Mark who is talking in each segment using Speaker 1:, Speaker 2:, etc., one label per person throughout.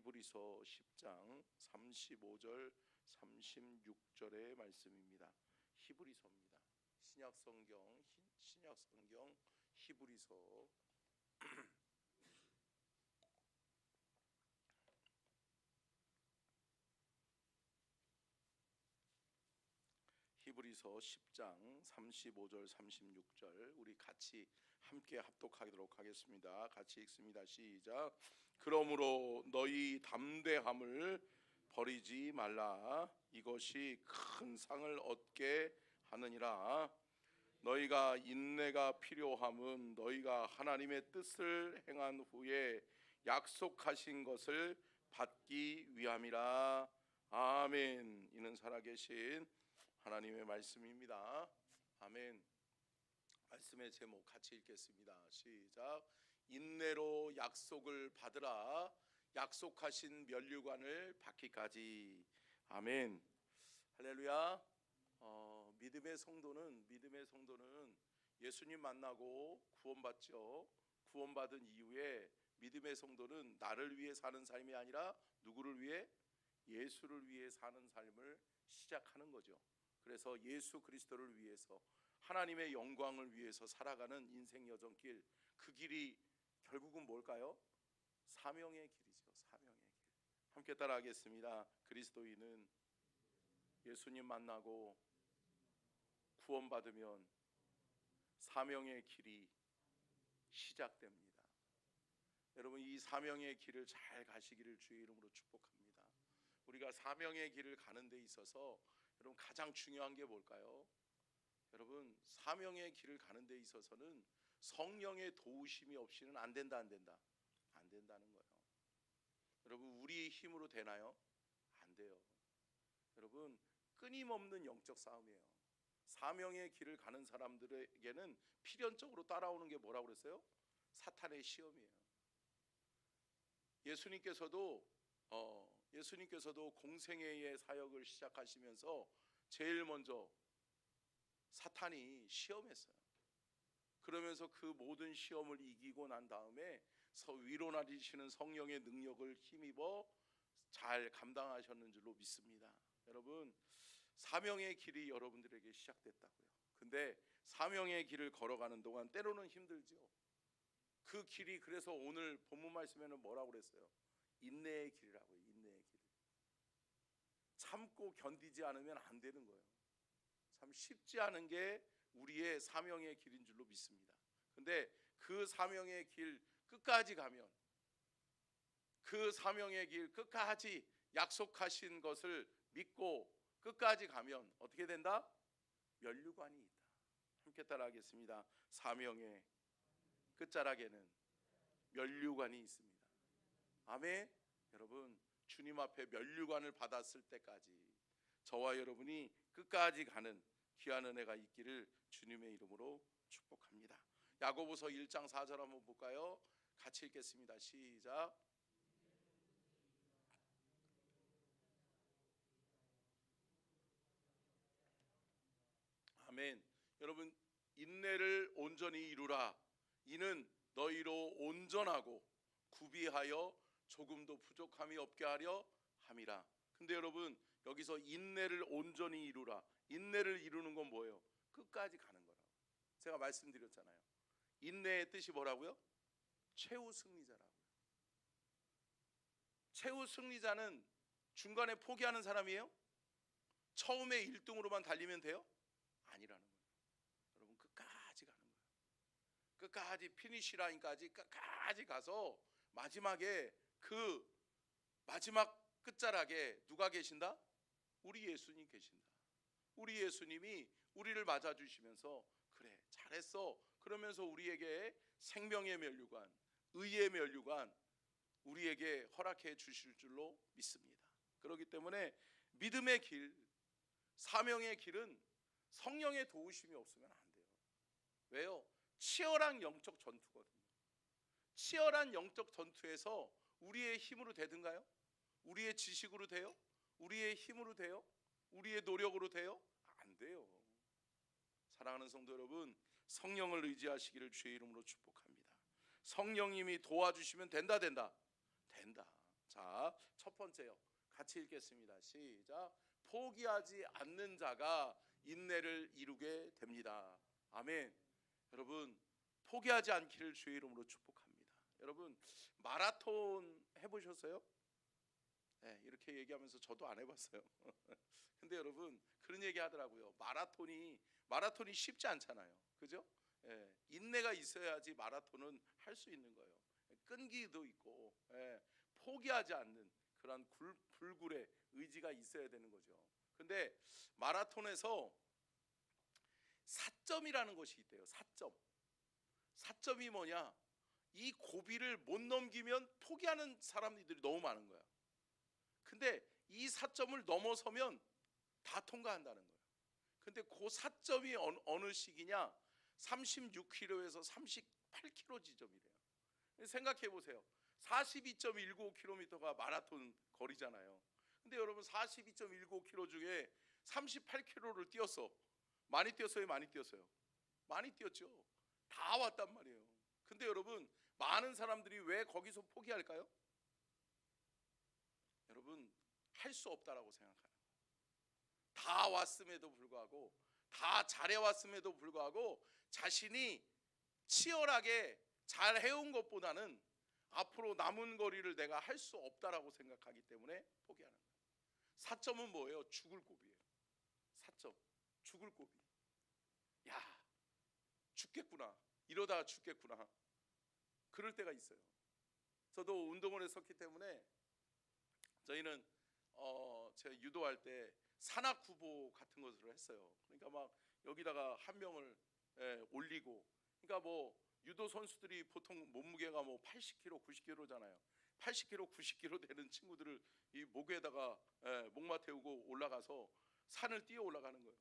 Speaker 1: 히브리서 10장 35절 36절의 말씀입니다. 히브리서입니다. 신약성경 히브리서 히브리서 10장 35절 36절 우리 같이 함께 합독하도록 하겠습니다. 같이 읽습니다. 시작. 그러므로 너희 담대함을 버리지 말라. 이것이 큰 상을 얻게 하느니라. 너희가 인내가 필요함은 너희가 하나님의 뜻을 행한 후에 약속하신 것을 받기 위함이라. 아멘. 이는 살아계신 하나님의 말씀입니다. 아멘. 말씀의 제목 같이 읽겠습니다. 시작. 인내로 약속을 받으라. 약속하신 면류관을 받기까지. 아멘. 할렐루야. 믿음의 성도는 예수님 만나고 구원받죠. 구원받은 이후에 믿음의 성도는 나를 위해 사는 삶이 아니라 누구를 위해? 예수를 위해 사는 삶을 시작하는 거죠. 그래서 예수 그리스도를 위해서 하나님의 영광을 위해서 살아가는 인생 여정길, 그 길이 결국은 뭘까요? 사명의 길이죠. 사명의 길. 함께 따라하겠습니다. 그리스도인은 예수님 만나고 구원받으면 사명의 길이 시작됩니다. 여러분, 이 사명의 길을 잘 가시기를 주의 이름으로 축복합니다. 우리가 사명의 길을 가는 데 있어서 여러분 가장 중요한 게 뭘까요? 여러분, 사명의 길을 가는 데 있어서는 성령의 도우심이 없이는 안 된다는 거예요. 여러분, 우리의 힘으로 되나요? 안 돼요. 여러분, 끊임없는 영적 싸움이에요. 사명의 길을 가는 사람들에게는 필연적으로 따라오는 게 뭐라고 그랬어요? 사탄의 시험이에요. 예수님께서도 공생애의 사역을 시작하시면서 제일 먼저 사탄이 시험했어요. 그러면서 그 모든 시험을 이기고 난 다음에 위로 나리시는 성령의 능력을 힘입어 잘 감당하셨는 줄로 믿습니다. 여러분, 사명의 길이 여러분들에게 시작됐다고요. 근데 사명의 길을 걸어가는 동안 때로는 힘들죠. 그 길이, 그래서 오늘 본문 말씀에는 뭐라고 그랬어요? 인내의 길이라고요. 인내의 길. 참고 견디지 않으면 안 되는 거예요. 참 쉽지 않은 게 우리의 사명의 길인 줄로 믿습니다. 근데 그 사명의 길 끝까지 가면, 그 사명의 길 끝까지 약속하신 것을 믿고 끝까지 가면 어떻게 된다? 면류관이 있다. 함께 따라하겠습니다. 사명의 끝자락에는 면류관이 있습니다. 아멘. 여러분, 주님 앞에 면류관을 받았을 때까지 저와 여러분이 끝까지 가는 귀한 은혜가 있기를 주님의 이름으로 축복합니다. 야고보서 1장 4절 한번 볼까요? 같이 읽겠습니다. 시작. 아멘. 여러분, 인내를 온전히 이루라. 이는 너희로 온전하고 구비하여 조금도 부족함이 없게 하려 함이라. 근데 여러분, 여기서 인내를 온전히 이루라. 인내를 이루는 건 뭐예요? 끝까지 가는 거라고. 제가 말씀드렸잖아요. 인내의 뜻이 뭐라고요? 최후 승리자라고요. 최후 승리자는 중간에 포기하는 사람이에요? 처음에 1등으로만 달리면 돼요? 아니라는 거예요. 여러분, 끝까지 가는 거예요. 끝까지 피니시 라인까지 끝까지 가서 마지막에 그 마지막 끝자락에 누가 계신다? 우리 예수님 계신다. 우리 예수님이 우리를 맞아주시면서 그래 잘했어 그러면서 우리에게 생명의 면류관, 의의 면류관 우리에게 허락해 주실 줄로 믿습니다. 그렇기 때문에 믿음의 길, 사명의 길은 성령의 도우심이 없으면 안 돼요. 왜요? 치열한 영적 전투거든요. 치열한 영적 전투에서 우리의 힘으로 되든가요? 우리의 지식으로 돼요? 우리의 힘으로 돼요? 우리의 노력으로 돼요? 안 돼요. 사랑하는 성도 여러분, 성령을 의지하시기를 주의 이름으로 축복합니다. 성령님이 도와주시면 된다. 자, 번째요. 같이 읽겠습니다. 시작. 포기하지 않는 자가 인내를 이루게 됩니다. 아멘. 여러분, 포기하지 않기를 주의 이름으로 축복합니다. 여러분, 마라톤 해보셨어요? 네, 이렇게 얘기하면서 저도 안 해봤어요. 근데 여러분, 그런 얘기 하더라고요. 마라톤이 쉽지 않잖아요. 그죠? 예, 인내가 있어야지 마라톤은 할 수 있는 거예요. 끈기도 있고, 예, 포기하지 않는 그런 불굴의 의지가 있어야 되는 거죠. 근데 마라톤에서 4점이라는 것이 있대요. 4점. 4점이 뭐냐? 이 고비를 못 넘기면 포기하는 사람들이 너무 많은 거야. 근데 이 4점을 넘어서면 다 통과한다는 거예요. 근데 그 4점이 어느 시기냐? 36km에서 38km 지점이래요. 생각해 보세요. 42.195km가 마라톤 거리잖아요. 근데 여러분 42.195km 중에 38km를 뛰었어. 많이 뛰었어요? 많이 뛰었어요? 많이 뛰었죠. 다 왔단 말이에요. 근데 여러분, 많은 사람들이 왜 거기서 포기할까요? 여러분, 할 수 없다라고 생각하는 거예요. 다 왔음에도 불구하고, 다 잘해왔음에도 불구하고 자신이 치열하게 잘 해온 것보다는 앞으로 남은 거리를 내가 할 수 없다라고 생각하기 때문에 포기하는 거예요. 4점은 뭐예요? 죽을 고비예요. 4점, 죽을 고비. 야, 죽겠구나. 이러다가 죽겠구나. 그럴 때가 있어요. 저도 운동원에 섰기 때문에 저희는 제가 유도할 때 산악구보 같은 것을 했어요. 그러니까 막 여기다가 한 명을 올리고, 그러니까 뭐 유도 선수들이 보통 몸무게가 뭐 80kg, 90kg잖아요. 80kg, 90kg 되는 친구들을 이 목에다가 목마 태우고 올라가서 산을 뛰어 올라가는 거예요.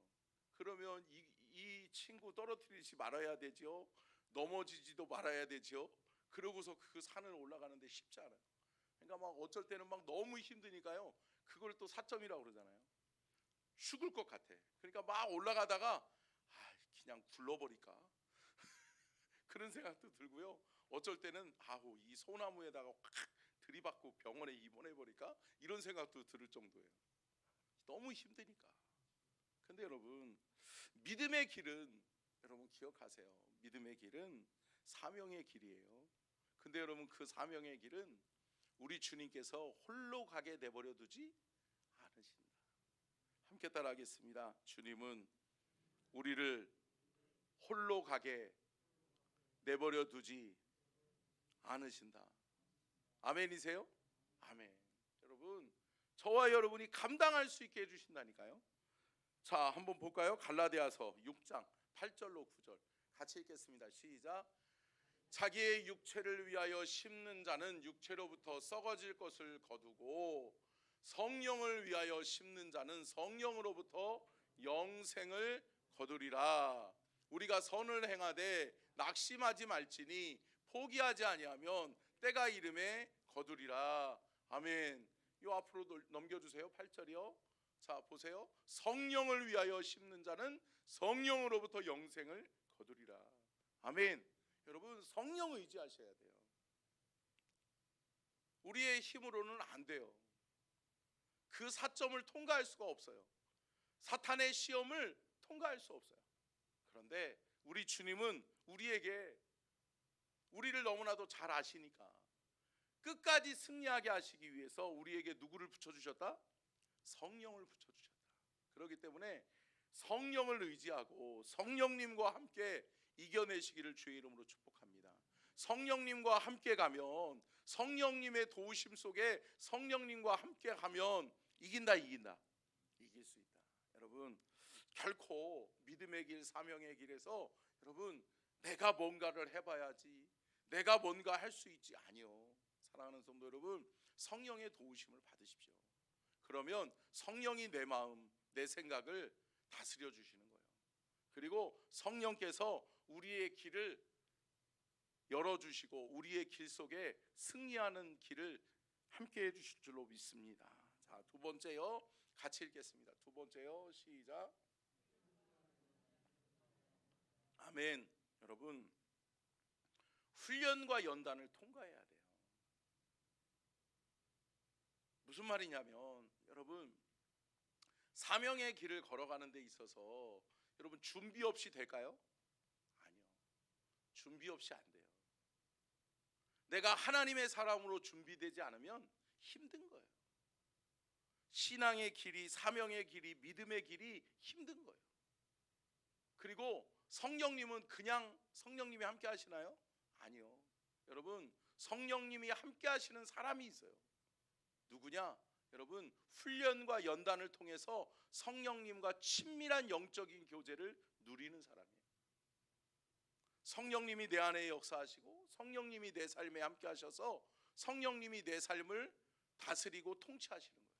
Speaker 1: 그러면 이 친구 떨어뜨리지 말아야 되죠. 넘어지지도 말아야 되죠. 그러고서 그 산을 올라가는데 쉽지 않아요. 그러니까 막 어쩔 때는 막 너무 힘드니까요. 그걸 또 4점이라고 그러잖아요. 죽을 것 같아. 그러니까 막 올라가다가 그냥 굴러버릴까? 그런 생각도 들고요. 어쩔 때는 이 소나무에다가 확 들이받고 병원에 입원해버릴까? 이런 생각도 들을 정도예요. 너무 힘드니까. 근데 여러분, 믿음의 길은 여러분 기억하세요. 믿음의 길은 사명의 길이에요. 근데 여러분, 그 사명의 길은 우리 주님께서 홀로 가게 내버려 두지 않으신다. 함께 따라하겠습니다. 주님은 우리를 홀로 가게 내버려 두지 않으신다. 아멘이세요? 아멘. 여러분, 저와 여러분이 감당할 수 있게 해주신다니까요. 자, 한번 볼까요? 갈라디아서 6장 8절로 9절 같이 읽겠습니다. 시작. 자기의 육체를 위하여 심는 자는 육체로부터 썩어질 것을 거두고 성령을 위하여 심는 자는 성령으로부터 영생을 거두리라. 우리가 선을 행하되 낙심하지 말지니 포기하지 아니하면 때가 이름에 거두리라. 아멘. 요 앞으로 넘겨주세요. 8절이요. 자, 보세요. 성령을 위하여 심는 자는 성령으로부터 영생을 거두리라. 아멘. 여러분, 성령 의지하셔야 돼요. 우리의 힘으로는 안 돼요. 그 4점을 통과할 수가 없어요. 사탄의 시험을 통과할 수 없어요. 그런데 우리 주님은 우리를 너무나도 잘 아시니까 끝까지 승리하게 하시기 위해서 우리에게 누구를 붙여주셨다? 성령을 붙여주셨다. 그렇기 때문에 성령을 의지하고 성령님과 함께 이겨내시기를 주의 이름으로 축복합니다. 성령님과 함께 가면, 성령님의 도우심 속에 성령님과 함께 가면 이길 수 있다. 여러분, 결코 믿음의 길, 사명의 길에서 여러분 내가 뭔가를 해봐야지, 내가 뭔가 할 수 있지, 아니요. 사랑하는 성도 여러분, 성령의 도우심을 받으십시오. 그러면 성령이 내 마음, 내 생각을 다스려 주시는 거예요. 그리고 성령께서 우리의 길을 열어주시고 우리의 길 속에 승리하는 길을 함께 해주실 줄로 믿습니다. 자, 두 번째요. 같이 읽겠습니다. 두 번째요. 시작. 아멘. 여러분, 훈련과 연단을 통과해야 돼요. 무슨 말이냐면 여러분, 사명의 길을 걸어가는 데 있어서 여러분 준비 없이 될까요? 아니요. 준비 없이 안 돼요. 내가 하나님의 사람으로 준비되지 않으면 힘든 거예요. 신앙의 길이, 사명의 길이, 믿음의 길이 힘든 거예요. 그리고 성령님은 그냥 성령님이 함께 하시나요? 아니요. 여러분, 성령님이 함께 하시는 사람이 있어요. 누구냐? 여러분, 훈련과 연단을 통해서 성령님과 친밀한 영적인 교제를 누리는 사람이에요. 성령님이 내 안에 역사하시고 성령님이 내 삶에 함께 하셔서 성령님이 내 삶을 다스리고 통치하시는 거예요.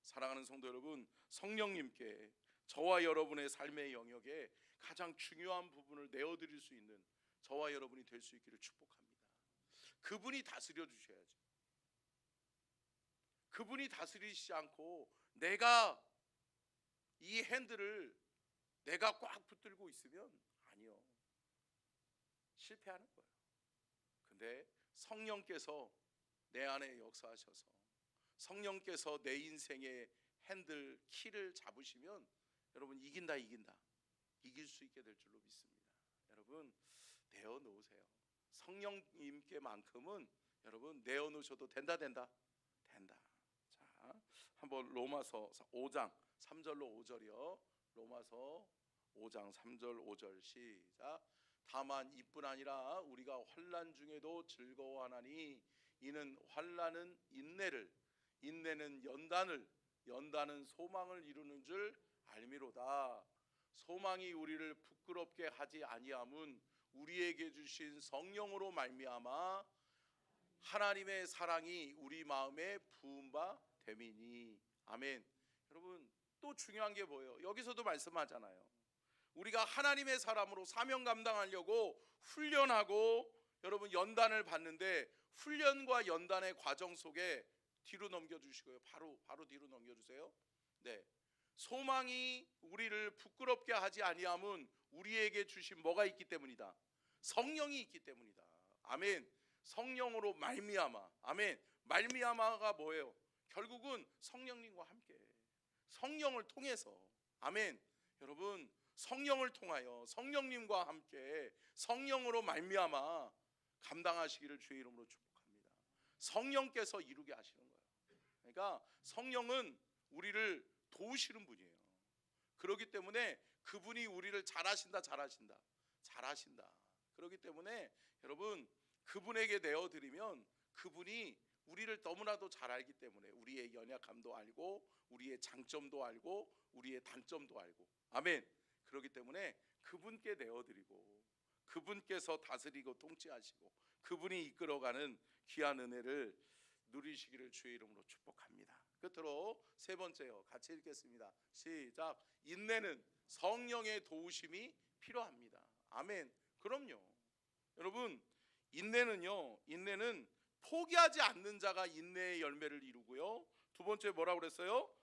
Speaker 1: 사랑하는 성도 여러분, 성령님께 저와 여러분의 삶의 영역에 가장 중요한 부분을 내어드릴 수 있는 저와 여러분이 될 수 있기를 축복합니다. 그분이 다스려 주셔야죠. 그분이 다스리시지 않고 내가 이 핸들을 내가 꽉 붙들고 있으면 아니요, 실패하는 거예요. 근데 성령께서 내 안에 역사하셔서 성령께서 내 인생의 핸들 키를 잡으시면 여러분 이긴다, 이길 수 있게 될 줄로 믿습니다. 여러분 내어놓으세요. 성령님께만큼은 여러분 내어놓으셔도 된다. 자, 한번 로마서 5장 3절로 5절이요. 로마서 5장 3절 5절 시작. 다만 이뿐 아니라 우리가 환난 중에도 즐거워하나니 이는 환난은 인내를, 인내는 연단을, 연단은 소망을 이루는 줄 알미로다. 소망이 우리를 부끄럽게 하지 아니함은 우리에게 주신 성령으로 말미암아 하나님의 사랑이 우리 마음에 부은 바 됨이니. 아멘. 여러분 또 중요한 게 뭐예요? 여기서도 말씀하잖아요. 우리가 하나님의 사람으로 사명 감당하려고 훈련하고 여러분 연단을 받는데, 훈련과 연단의 과정 속에 뒤로 넘겨주시고요. 바로 뒤로 넘겨주세요. 네, 소망이 우리를 부끄럽게 하지 아니함은 우리에게 주신 뭐가 있기 때문이다? 성령이 있기 때문이다. 아멘. 성령으로 말미암아. 아멘. 말미암아가 뭐예요? 결국은 성령님과 함께, 성령을 통해서. 아멘. 여러분 성령을 통하여 성령님과 함께 성령으로 말미암아 감당하시기를 주의 이름으로 축복합니다. 성령께서 이루게 하시는 거예요. 그러니까 성령은 우리를 도우시는 분이에요. 그렇기 때문에 그분이 우리를 잘하신다. 그렇기 때문에 여러분 그분에게 내어드리면 그분이 우리를 너무나도 잘 알기 때문에 우리의 연약함도 알고 우리의 장점도 알고 우리의 단점도 알고. 아멘. 그렇기 때문에 그분께 내어드리고 그분께서 다스리고 통치하시고 그분이 이끌어가는 귀한 은혜를 누리시기를 주의 이름으로 축복합니다. 끝으로 세 번째요, 같이 읽겠습니다. 시작. 인내는 성령의 도우심이 필요합니다. 아멘. 그럼요. 여러분 인내는 포기하지 않는 자가 인내의 열매를 이루고요. 두 번째 뭐라고 그랬어요?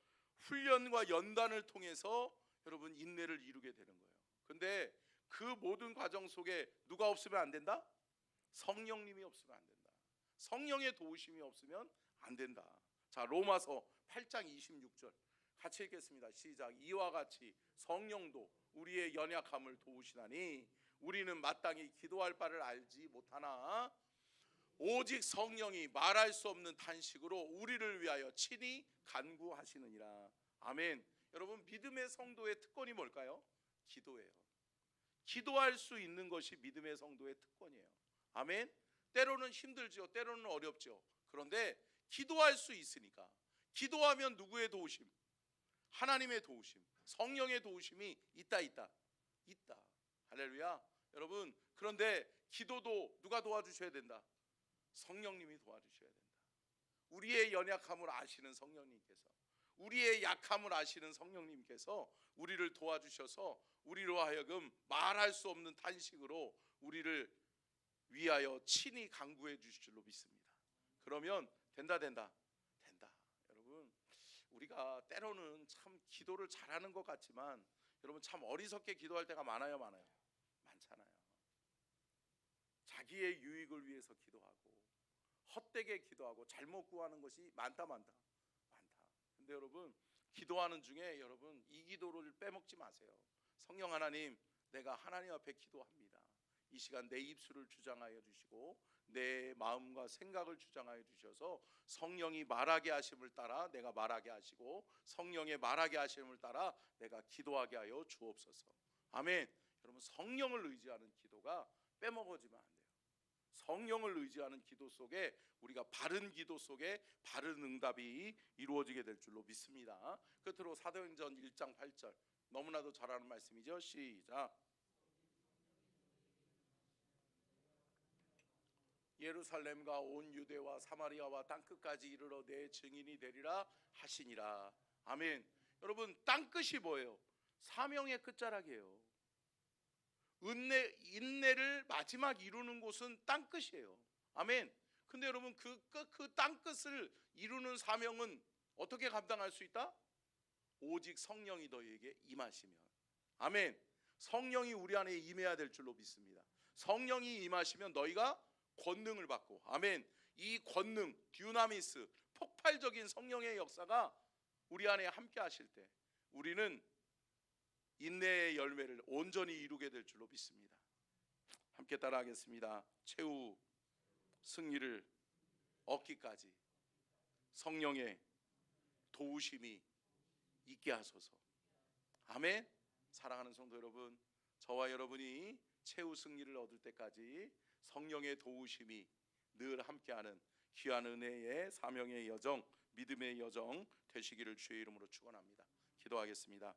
Speaker 1: 훈련과 연단을 통해서 여러분 인내를 이루게 되는 거예요. 근데 그 모든 과정 속에 누가 없으면 안 된다? 성령님이 없으면 안 된다. 성령의 도우심이 없으면 안 된다. 자, 로마서 8장 26절 같이 읽겠습니다. 시작. 이와 같이 성령도 우리의 연약함을 도우시나니 우리는 마땅히 기도할 바를 알지 못하나 오직 성령이 말할 수 없는 탄식으로 우리를 위하여 친히 간구하시느니라. 아멘. 여러분 믿음의 성도의 특권이 뭘까요? 기도예요. 기도할 수 있는 것이 믿음의 성도의 특권이에요. 아멘. 때로는 힘들죠. 때로는 어렵죠. 그런데 기도할 수 있으니까. 기도하면 누구의 도우심? 하나님의 도우심, 성령의 도우심이 있다. 할렐루야. 여러분 그런데 기도도 누가 도와주셔야 된다? 성령님이 도와주셔야 된다. 우리의 연약함을 아시는 성령님께서, 우리의 약함을 아시는 성령님께서 우리를 도와주셔서 우리로 하여금 말할 수 없는 탄식으로 우리를 위하여 친히 간구해 주실 줄로 믿습니다. 그러면 된다. 여러분 우리가 때로는 참 기도를 잘하는 것 같지만 여러분 참 어리석게 기도할 때가 많잖아요. 자기의 유익을 위해서 기도하고 헛되게 기도하고 잘못 구하는 것이 많다. 근데 여러분, 기도하는 중에 여러분 이 기도를 빼먹지 마세요. 성령 하나님, 내가 하나님 앞에 기도합니다. 이 시간 내 입술을 주장하여 주시고 내 마음과 생각을 주장하여 주셔서 성령이 말하게 하심을 따라 내가 말하게 하시고 성령의 말하게 하심을 따라 내가 기도하게 하여 주옵소서. 아멘. 여러분, 성령을 의지하는 기도가 빼먹어지면 안 돼요. 성령을 의지하는 기도 속에 우리가 바른 기도 속에 바른 응답이 이루어지게 될 줄로 믿습니다. 끝으로 사도행전 1장 8절, 너무나도 잘 아는 말씀이죠. 시작. 예루살렘과 온 유대와 사마리아와 땅끝까지 이르러 내 증인이 되리라 하시니라. 아멘. 여러분, 땅끝이 뭐예요? 사명의 끝자락이에요. 인내를 마지막 이루는 곳은 땅끝이에요. 아멘. 근데 여러분, 그 땅끝을 이루는 사명은 어떻게 감당할 수 있다? 오직 성령이 너희에게 임하시면. 아멘. 성령이 우리 안에 임해야 될 줄로 믿습니다. 성령이 임하시면 너희가 권능을 받고, 아멘, 이 권능, 듀나미스, 폭발적인 성령의 역사가 우리 안에 함께 하실 때 우리는 인내의 열매를 온전히 이루게 될 줄로 믿습니다. 함께 따라하겠습니다. 최후 승리를 얻기까지 성령의 도우심이 있게 하소서. 아멘. 사랑하는 성도 여러분, 저와 여러분이 최후 승리를 얻을 때까지 성령의 도우심이 늘 함께하는 귀한 은혜의 사명의 여정, 믿음의 여정 되시기를 주의 이름으로 축원합니다. 기도하겠습니다.